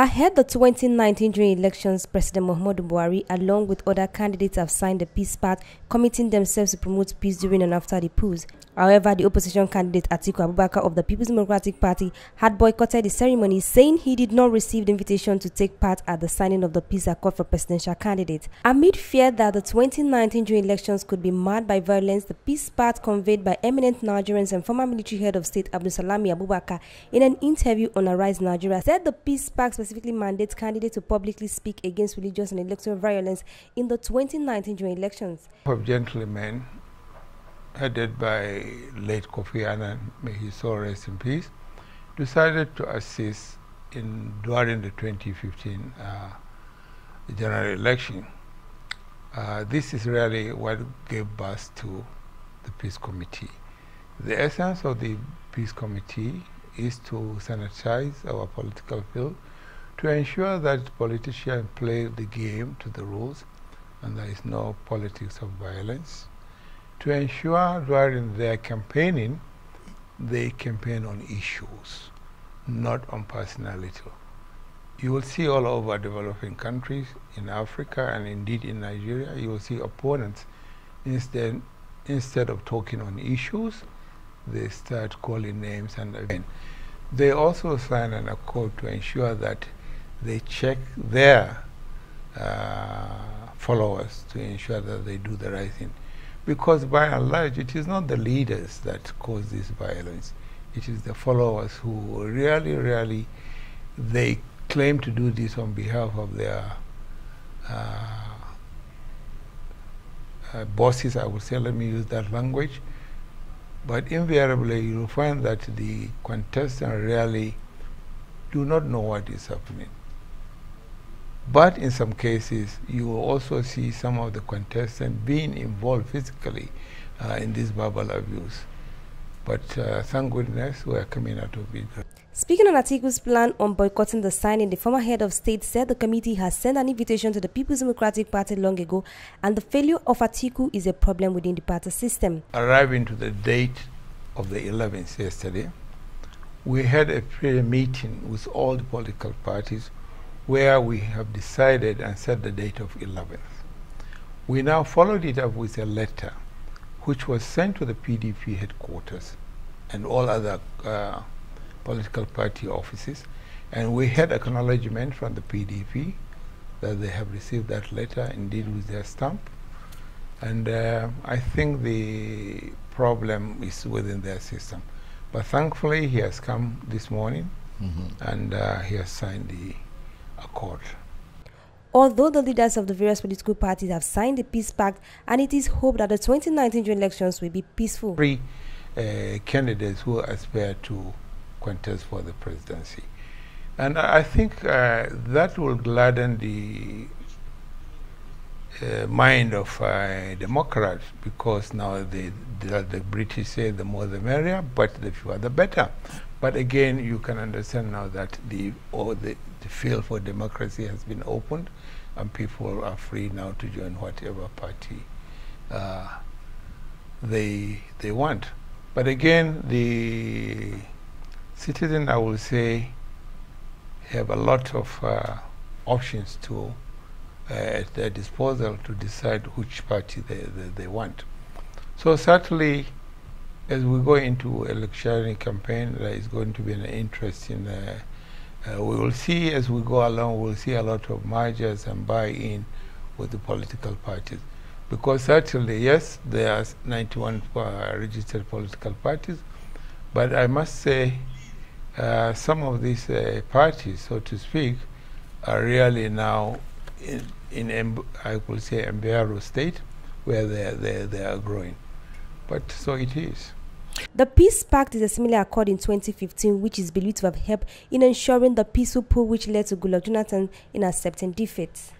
Ahead the 2019 general elections, President Muhammadu Buhari, along with other candidates, have signed the Peace Pact, committing themselves to promote peace during and after the polls. However, the opposition candidate Atiku Abubakar of the People's Democratic Party had boycotted the ceremony, saying he did not receive the invitation to take part at the signing of the peace accord for presidential candidates. Amid fear that the 2019 general elections could be marred by violence, the Peace Pact, conveyed by eminent Nigerians and former military head of state Abdulsalami Abubakar in an interview on Arise Nigeria, said the Peace Pact specifically mandates candidates to publicly speak against religious and electoral violence in the 2019 general elections. Of gentlemen, headed by late Kofi Annan, may his soul rest in peace, decided to assist during the 2015 general election. This is really what gave birth to the Peace Committee. The essence of the Peace Committee is to sanitize our political field, to ensure that politicians play the game to the rules and there is no politics of violence, to ensure during their campaigning they campaign on issues, not on personality. You will see all over developing countries in Africa and indeed in Nigeria, you will see opponents, instead of talking on issues, they start calling names. And again, they also sign an accord to ensure that they check their followers to ensure that they do the right thing. Because by and large, it is not the leaders that cause this violence. It is the followers who really, they claim to do this on behalf of their bosses, I would say, let me use that language. But invariably, you will find that the contestants really do not know what is happening. But in some cases, you will also see some of the contestants being involved physically in this verbal abuse. But thank goodness we are coming out of it. Speaking on Atiku's plan on boycotting the signing, the former head of state said the committee has sent an invitation to the People's Democratic Party long ago, and the failure of Atiku is a problem within the party system. Arriving to the date of the 11th yesterday, we had a pre-meeting with all the political parties where we have decided and set the date of 11th. We now followed it up with a letter which was sent to the PDP headquarters and all other political party offices, and we had acknowledgement from the PDP that they have received that letter, indeed with their stamp, and I think the problem is within their system. But thankfully he has come this morning and he has signed the accord. Although the leaders of the various political parties have signed the Peace Pact, and it is hoped that the 2019 general elections will be peaceful. 3 candidates who aspire to contest for the presidency. And I think that will gladden the mind of Democrats, because now the British say the more the merrier, but the fewer the better. But again, you can understand now that the field for democracy has been opened, and people are free now to join whatever party they want. But again, the citizens, I will say, have a lot of options at their disposal to decide which party they want. So certainly, as we go into electionary campaign, there is going to be an interest in. We will see as we go along. We'll see a lot of mergers and buy-in with the political parties, because certainly, yes, there are 91 registered political parties, but I must say some of these parties, so to speak, are really now in I will say embryo state, where they are growing. But so it is. The Peace Pact is a similar accord in 2015, which is believed to have helped in ensuring the peaceful poll which led to Goodluck Jonathan in accepting defeat.